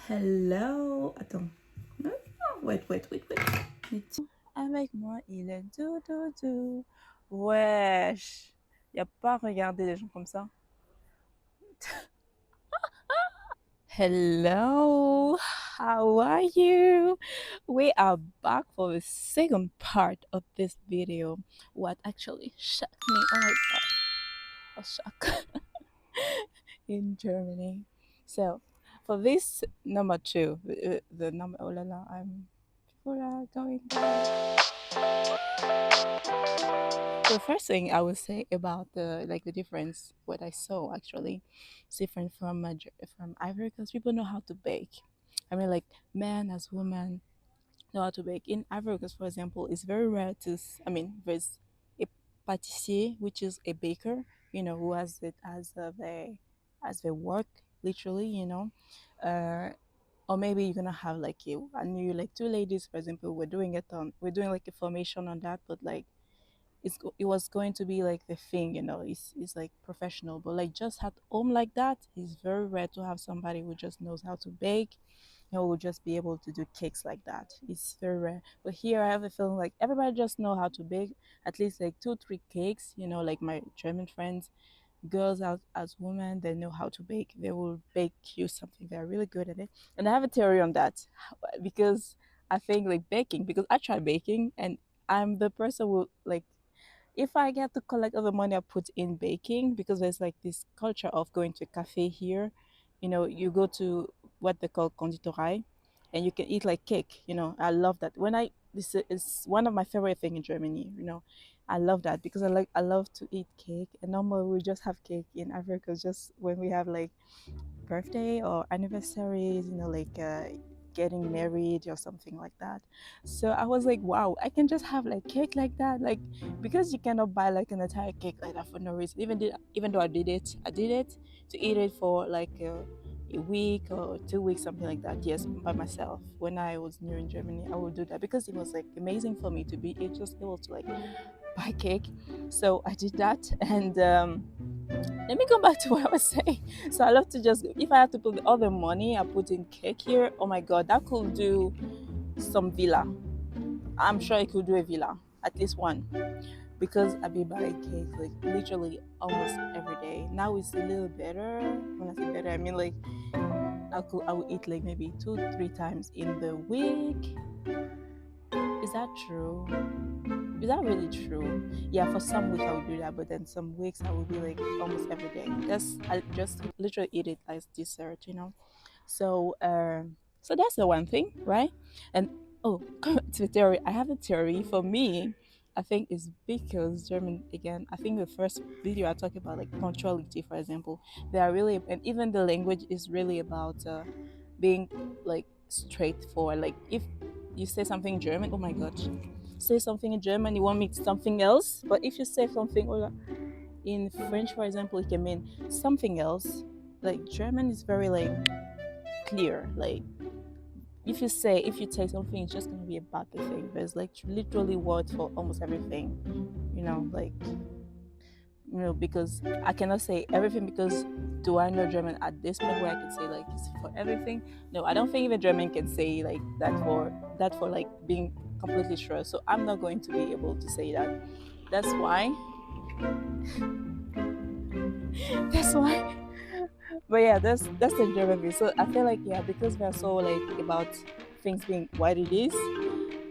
Hello. Attends. Non, wait. Avec moi, il est doux. Wesh. Y a pas regardé les gens comme ça. Hello. How are you? We are back for the second part of this video. What actually shocked me. Oh my god. I was shocked in Germany. So, for this number two, the number, oh la la, people are going by. The first thing I would say about the difference, what I saw actually, is different from from Ivory Coast. People know how to bake. I mean, like men as women know how to bake. In Ivory Coast, for example, it's very rare to. There's a pâtissier, which is a baker, who has it as their work, literally, or maybe you're gonna have like I knew like two ladies, for example, we're doing like a formation on that, but like it was going to be like the thing, it's like professional, but like just at home like that, it's very rare to have somebody who just knows how to bake, will just be able to do cakes like that. It's very rare. But here I have a feeling like everybody just know how to bake at least like two, three cakes, like my German friends, girls as women, they know how to bake. They will bake you something. They're really good at it. And I have a theory on that because I think like baking, because I try baking and I'm the person who like if I get to collect all the money I put in baking, because there's like this culture of going to a cafe here, you go to what they call conditorei, and you can eat like cake. I love that. This is one of my favorite thing in Germany. I love that because I love to eat cake, and normally we just have cake in Africa just when we have like birthday or anniversaries, like getting married or something like that. So I was like, wow, I can just have like cake like that, like because you cannot buy like an entire cake like that for no reason. Even though I did it to eat it for like a week or 2 weeks, something like that. Yes, by myself. When I was new in Germany, I would do that because it was like amazing for me to be just able to like buy cake. So I did that, and let me go back to what I was saying. So I love to just, if I have to put all the money I put in cake here, oh my god, that could do some villa. I'm sure it could do a villa, at least one, because I be buying cake like literally almost every day. Now it's a little better. When I say better, I mean like I will eat like maybe 2 3 times in the week. Is that true? Is that really true? Yeah, for some weeks I would do that, but then some weeks I would be like almost every day. I just literally eat it as dessert. So so that's the one thing, right? And oh, to the theory, I have a theory. For me, I think it's because German again. I think the first video I talked about like punctuality, for example, they are really, and even the language is really about being like straightforward. Like if you say something in German, oh my gosh, say something in German, you want me to something else. But if you say something in French, for example, it can mean something else. Like German is very like clear. Like if you say something, it's just gonna be about the thing. There's like literally words for almost everything. Like because I cannot say everything because do I know German at this point where I can say like it's for everything? No, I don't think even German can say like that for like being completely sure. So I'm not going to be able to say that. That's why. That's why. But yeah, that's the German view. So I feel like yeah, because we are so like about things being what it is,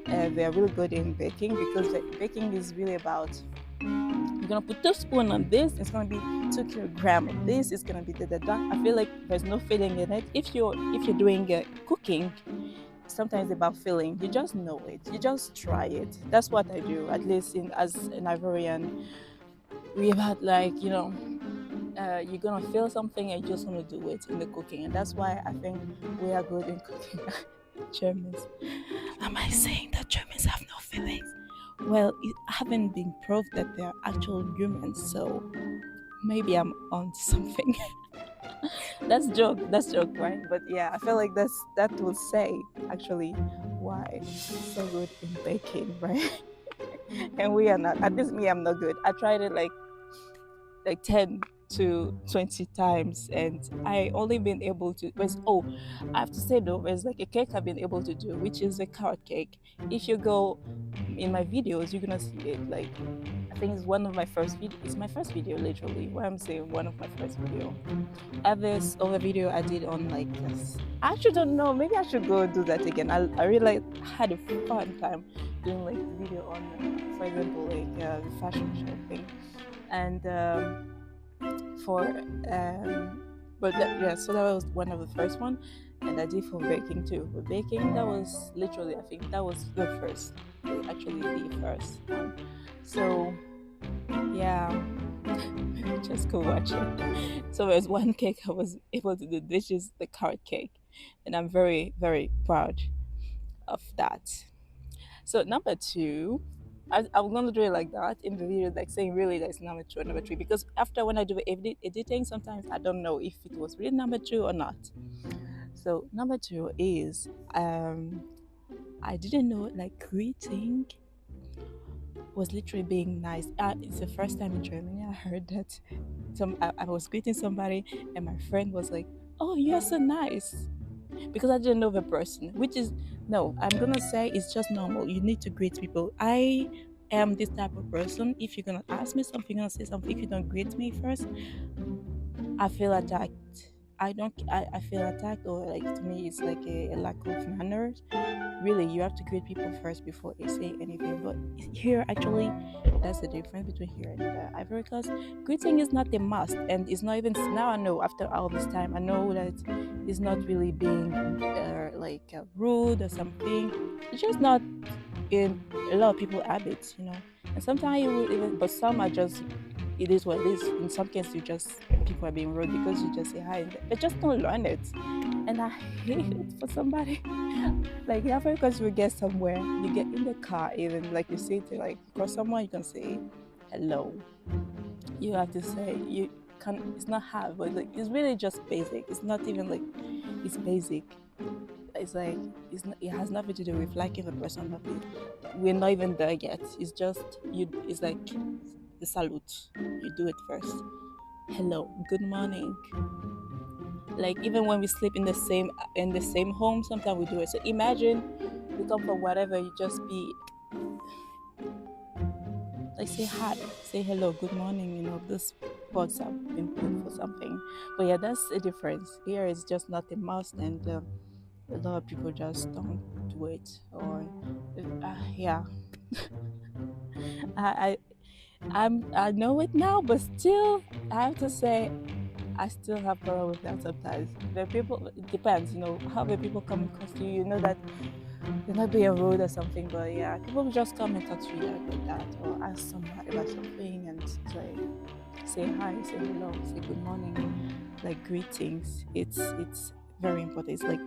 they are really good in baking because baking is really about you're gonna put 2 spoons on this, it's gonna be 2 kilograms of this, it's gonna be da. I feel like there's no feeling in it. If you're doing cooking, sometimes it's about feeling. You just know it. You just try it. That's what I do. At least as an Ivorian, we about like you're gonna feel something and you just want to do it in the cooking, and that's why I think we are good in cooking. Germans. Am I saying that Germans have no feelings? Well, it haven't been proved that they are actual humans, so maybe I'm on something. That's joke, right? But yeah, I feel like that will say actually why so good in baking, right? And we are not. At least me, I'm not good. I tried it like 10 to 20 times, and I only been able to I have to say though, there's like a cake I've been able to do, which is a carrot cake. If you go in my videos, you're gonna see it. Like, I think it's one of my first video. It's my first video, literally. Where I'm saying one of my first video. This other video I did on like this. I actually don't know. Maybe I should go do that again. I really had a fun time doing like the video on, for example, like the fashion show thing, and for yeah. So that was one of the first one, and I did for baking too. For baking, that was literally, I think that was the first, actually the first one. So yeah, just go watch it. So there's one cake I was able to do, which is the carrot cake, and I'm very very proud of that. So number two, I'm gonna do it like that in the video, like saying really that's number two or number three, because after when I do editing, sometimes I don't know if it was really number two or not. So number two is I didn't know like greeting was literally being nice. It's the first time in Germany I heard that I was greeting somebody and my friend was like, "Oh, you're so nice," because I didn't know the person, which is no. I'm gonna say it's just normal. You need to greet people. I am this type of person. If you're gonna ask me something, you're gonna say something. If you don't greet me first, I feel attacked. I don't. I feel attacked, or like to me, it's like a lack of manners. Really, you have to greet people first before they say anything. But here, actually, that's the difference between here and Ivory Coast. Greeting is not a must, and it's not even now. I know after all this time, I know that it's not really being rude or something. It's just not in a lot of people habits, you know. And sometimes you will even, but some are just, it is what it is. In some cases, you just, people are being rude because you just say hi, they just don't learn it. And I hate it for somebody. Like, yeah, because you get somewhere, you get in the car, even like you say to like cross someone, you can say hello. You have to say, you can, it's not hard, but like it's really just basic. It's not even like, it's basic. It's like, it has nothing to do with liking the person. Nothing. We're not even there yet. It's just you. It's like the salute. You do it first. Hello, good morning. Like even when we sleep in the same home, sometimes we do it. So imagine you come from whatever, you just be like, say hi, say hello, good morning. You know, this pods have been put for something. But yeah, that's a difference. Here it's just not a must, and a lot of people just don't do it. Or yeah, I I know it now, but still, I have to say I still have problem with that sometimes. The people, it depends, you know, how the people come across to you. You know that they're not being rude or something, but yeah, people will just come and talk to you like that, or ask somebody about something and say hi, say hello, say good morning, like greetings. It's very important. It's like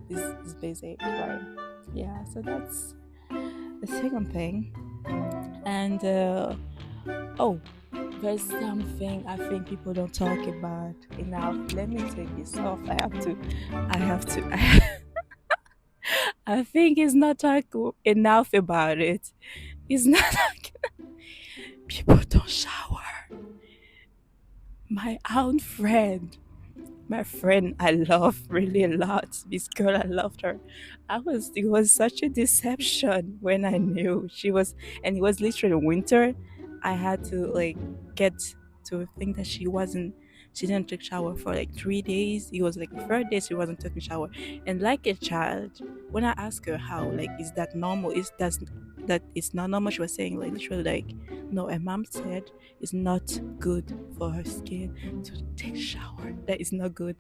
it's basic, right? Yeah. So that's the second thing, and oh, there's something I think people don't talk about enough. Let me take this off. I have to. I think it's not talk enough about it. It's not like people don't shower. My own friend, my friend I love really a lot. This girl, I loved her. It was such a deception when I knew she was, and it was literally winter. I had to like get to think that she didn't take shower for like 3 days. It was like the third day she wasn't taking shower. And like a child, when I asked her how, like, is that normal? That it's not normal? She was saying like literally like, no, her mom said it's not good for her skin to take shower. That is not good.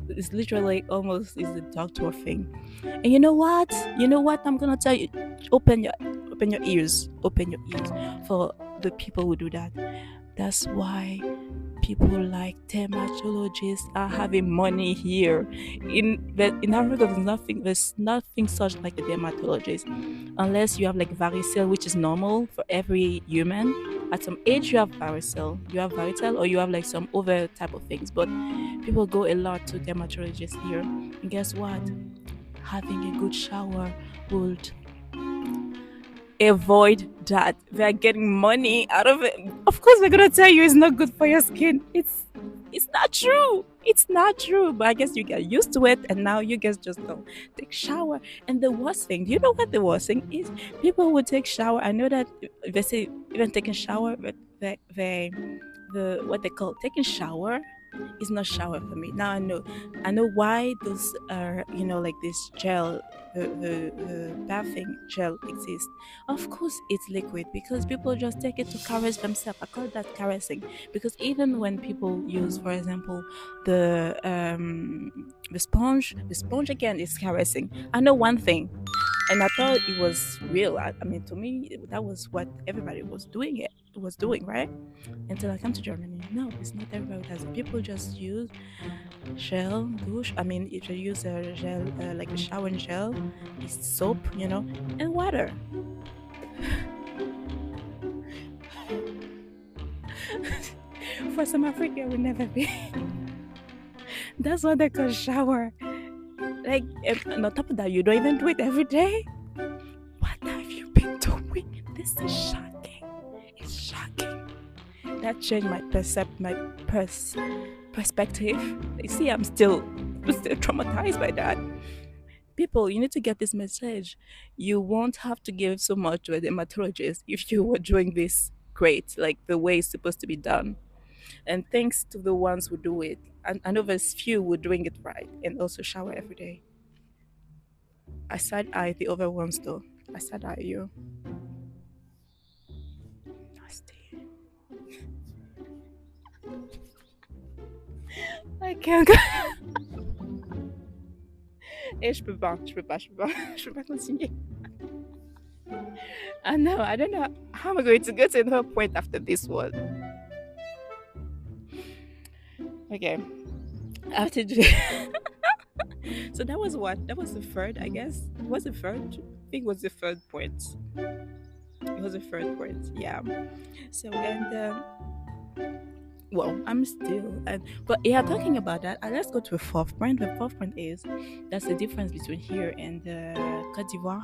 It's literally like almost is the doctor thing. And you know what? You know what? I'm gonna tell you. Open your ears. Open your ears for the people who do that. That's why people like dermatologists are having money here. In Africa, there's nothing such like a dermatologist, unless you have like varicella, which is normal for every human. At some age, you have varicella, or you have like some other type of things. But people go a lot to dermatologists here, and guess what? Having a good shower would avoid that. They're getting money out of it. Of course, they're gonna tell you it's not good for your skin. It's not true. It's not true. But I guess you get used to it, and now you guys just don't take shower. And the worst thing, do you know what the worst thing is? People would take shower. I know that they say even taking shower, but the what they call taking shower is not shower for me. Now I know why those are like this gel, the bathing gel exists. Of course, it's liquid because people just take it to caress themselves. I call that caressing because even when people use, for example, the sponge again is caressing. I know one thing, and I thought it was real. I mean, to me, that was what everybody was doing. It was doing right until I come to Germany. No, it's not everybody does it. People just use gel douche. I mean, if you use a gel like a shower gel, it's soap, and water. For some Africa, will never be. That's what they call shower. Like, and on top of that, you don't even do it every day. What have you been doing? This is shocking. It's shocking. That changed my perspective. You see, I'm still traumatized by that. People, you need to get this message. You won't have to give so much to a dermatologist if you were doing this great, like the way it's supposed to be done. And thanks to the ones who do it. And I know there's few who are doing it right and also shower every day. I side eye the other ones though. I side eye you. Nasty. I can't go. Et je peux pas, je peux pas continuer. I know, I don't know how am I going to go to another point after this one. Okay, I have to do. So that was what? That was the third, I guess. Was the third? I think it was the third point. It was the third point. Yeah. So and well, I'm still but yeah, talking about that, let's go to the fourth point. The fourth point is that's the difference between here and Cote d'Ivoire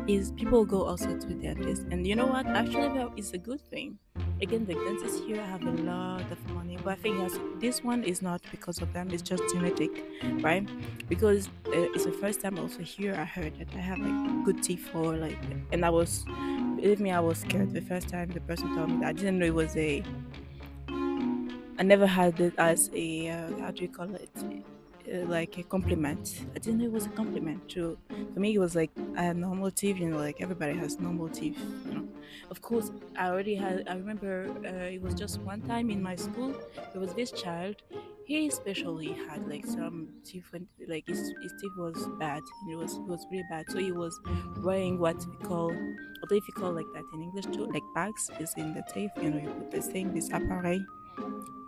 is people go also to the dentist, and you know what? Actually, that is a good thing. Again, the dentists here have a lot of money, but I think this one is not because of them. It's just genetic, right? Because it's the first time also here I heard that I have like good teeth for like, and I was, believe me, I was scared the first time the person told me that. I didn't know it was a I never had it as a how do you call it? Like a compliment. I didn't know it was a compliment. To For me, it was like I had normal teeth. Like everybody has normal teeth. Of course, I already had. I remember it was just one time in my school. There was this child. He especially had like some teeth, like his teeth was bad. And it was really bad. So he was wearing what we call, I don't know if you call like that in English too, like bags is in the teeth. You put this thing, this appareil,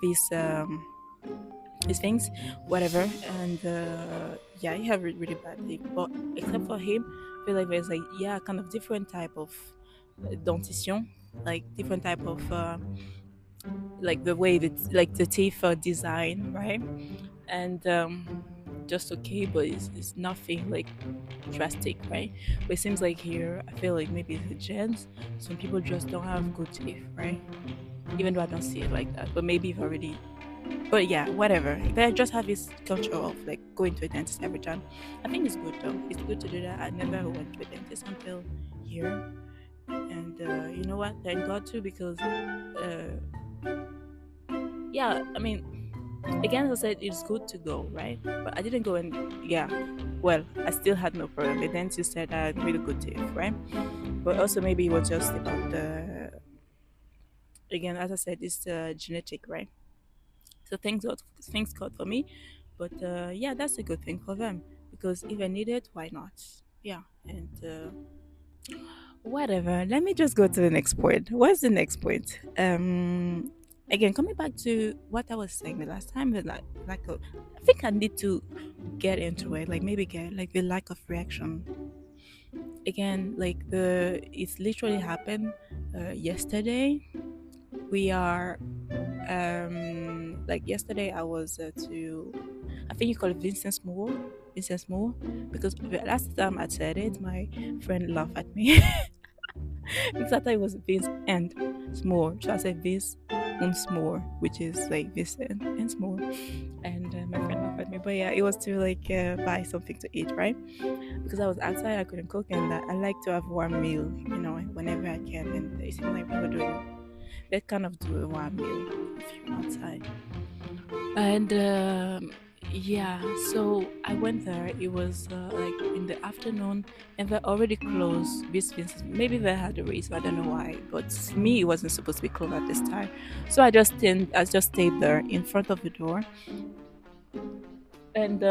these things, whatever. And yeah, he have really bad teeth. But except for him, I feel like there's like yeah, kind of different type of dentition, like different type of like the way that like the teeth are designed, right? And just okay, but it's nothing like drastic, right? But it seems like here, I feel like maybe it's the gens. Some people just don't have good teeth, right? Even though I don't see it like that, but maybe you've already. But yeah, whatever. But I just have this culture of like going to a dentist every time. I think it's good though. It's good to do that. I never went to a dentist until here, and you know what? Thank God too, because yeah, I mean, again, as I said, it's good to go, right? But I didn't go, and yeah, well, I still had no problem. The dentist said I had really good teeth, right? But also maybe it was just about the, again, as I said, it's genetic, right? So things got for me, but yeah, that's a good thing for them because if I need it, why not? Yeah, and whatever. Let me just go to the next point. What's the next point? Again, coming back to what I was saying the last time, I think I need to get into it. Like maybe get like the lack of reaction. Again, like it's literally happened yesterday. We are like yesterday I was to, I think you call it Vincent's Moore, because the last time I said it, my friend laughed at me because I thought it was Vince and Small. So I said Vince once more, which is like this and more. And my friend laughed at me, but yeah, it was to like buy something to eat, right? Because I was outside, I couldn't cook, and I like to have warm meal, whenever I can. And it seemed like we were doing that kind of do a warm meal if you're outside. And yeah, so I went there. It was like in the afternoon, and they're already closed. Maybe they had a reason. I don't know why, but me, it wasn't supposed to be closed at this time. So I just stayed there in front of the door, and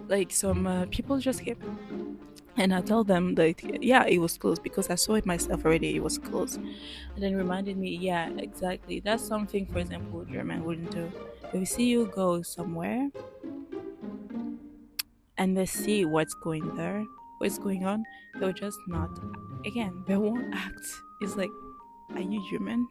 like some people just came, and I told them that yeah, it was closed because I saw it myself already. It was closed, and then reminded me, yeah, exactly. That's something, for example, German wouldn't do. If we see you go somewhere and they see what's going on, they'll just not. Again, they won't act. It's like, are you human?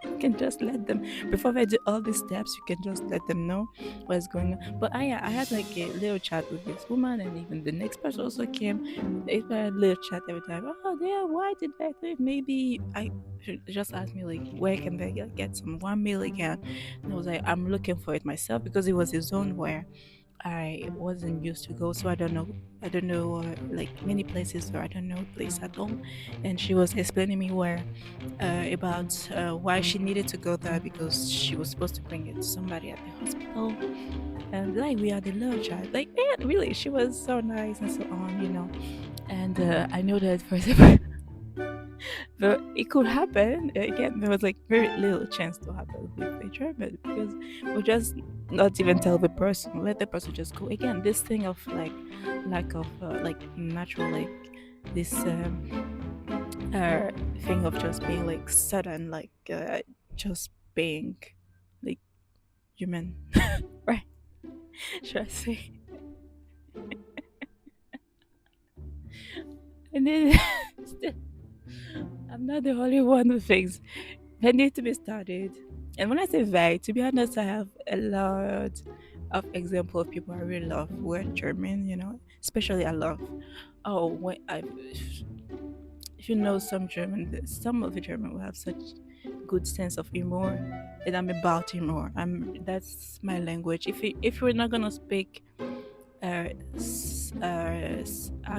You can just let them, before they do all these steps, you can just let them know what's going on. But I had like a little chat with this woman, and even the next person also came. They had a little chat every time. Oh, yeah, why did they leave? Maybe I should just ask me like, where can they get some warm meal again? And I was like, I'm looking for it myself because it was a zone where I wasn't used to go, so I don't know. I don't know like many places, or I don't know place at all. And she was explaining me where about why she needed to go there because she was supposed to bring it to somebody at the hospital. And like we had a little child, like yeah, really, she was so nice and so on. And I know that for example, but it could happen again. There was like very little chance to happen with the German because we just not even tell the person, let the person just go. Again, this thing of like lack of like natural like this thing of just being like sudden, like just being like human, right? Should I say? And then still, I'm not the only one who thinks they need to be studied. And when I say they, to be honest, I have a lot of example of people I really love who are German. Especially I love. Oh, when I if you know some of the German will have such good sense of humor, and I'm about humor. That's my language. If we're not gonna speak, how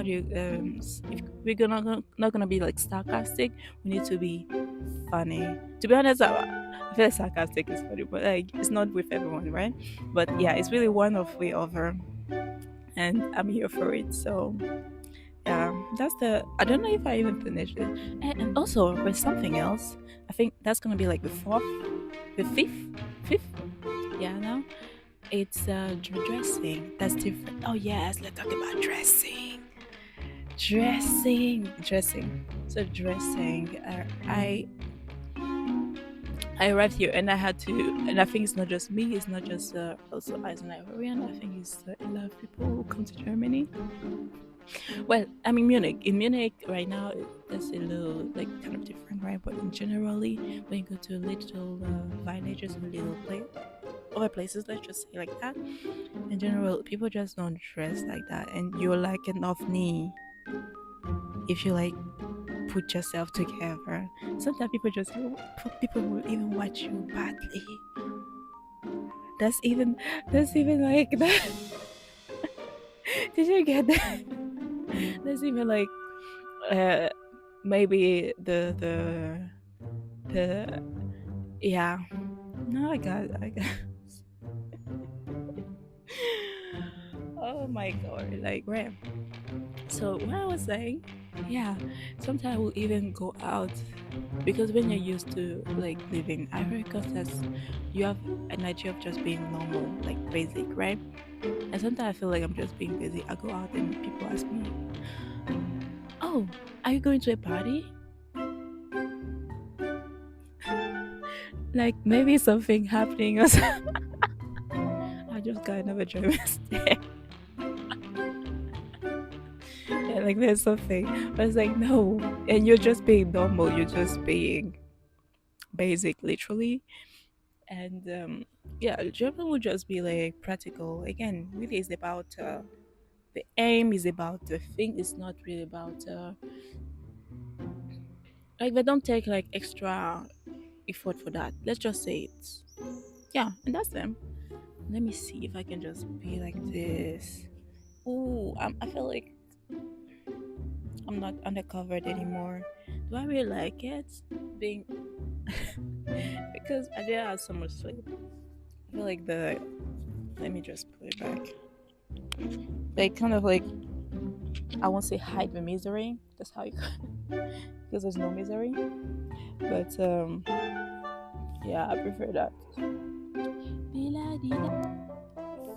do you, if we're not gonna be like sarcastic, we need to be funny. To be honest, I feel like sarcastic is funny, but like it's not with everyone, right? But yeah, it's really one of the other, and I'm here for it. So yeah, that's the. I don't know if I even finished it. And also, there's something else. I think that's gonna be like the fifth. Yeah, now it's dressing. That's different. Oh yes, let's talk about dressing. So dressing. I arrived here and I had to, and I think it's not just me. It's not just also as an Ivorian. I think it's a lot of people who come to Germany. Well, I'm in Munich. In Munich right now, it's a little like kind of different, right? But in generally, when you go to little villages or little other places, let's just say like that. In general, people just don't dress like that, and you're like an off knee if you like put yourself together. Sometimes people will even watch you badly. That's even like that. Did you get that? That's even like uh maybe the yeah. No, I got oh my god, like where. So what I was saying, yeah, sometimes we'll even go out because when you're used to like living Ivory Coast, you have an idea of just being normal, like basic, right? And sometimes I feel like I'm just being busy. I go out and people ask me, "Oh, are you going to a party?" Like maybe something happening or something. I just kind of enjoy my stay. Yeah, like there's something. But it's like no, and you're just being normal. You're just being basic, literally. And yeah, German would just be like practical. Again, really, is about the aim. Is about the thing. It's not really about like they don't take like extra. effort for that. Let's just say it. Yeah, and that's them. Let me see if I can just be like this. Ooh, I feel like I'm not undercovered anymore. Do I really like it? Being because I did have so much sleep. I feel like the let me just put it back. They kind of like I won't say hide the misery. That's how you because there's no misery. But yeah, I prefer that.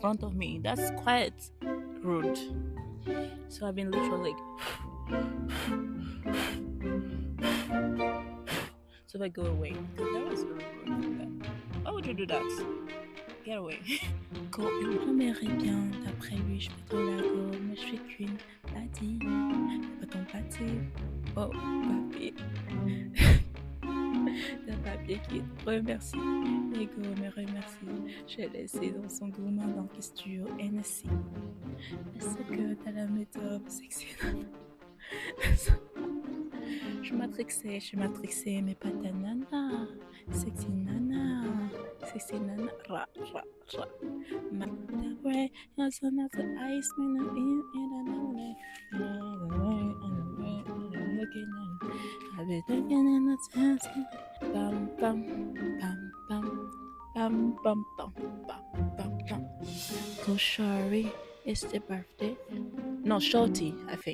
Front of me. That's quite rude. So I've been literally so if I go away. Because that was really rude. Why would you do that? Get away. Quand une première est bien, d'après lui, je fais trop la go, mais je fais qu'une pâtie. Fais pas ton pâté. Oh, papier. D'un papier qui remercie. L'ego me remercie. J'ai laissé dans son gourmand dans question NSI. Est-ce que t'as la méthode sexy? Je suis matrixée, mais pas ta nana. Sexy nana, ra, ra, ra. Ma way, yes, another ice, man, I've been looking in the chance. Bum, bum, bum, bum, bum, bum, bum, bum, bum, bum. Go, Shari, it's the birthday. No, Shorty, I think.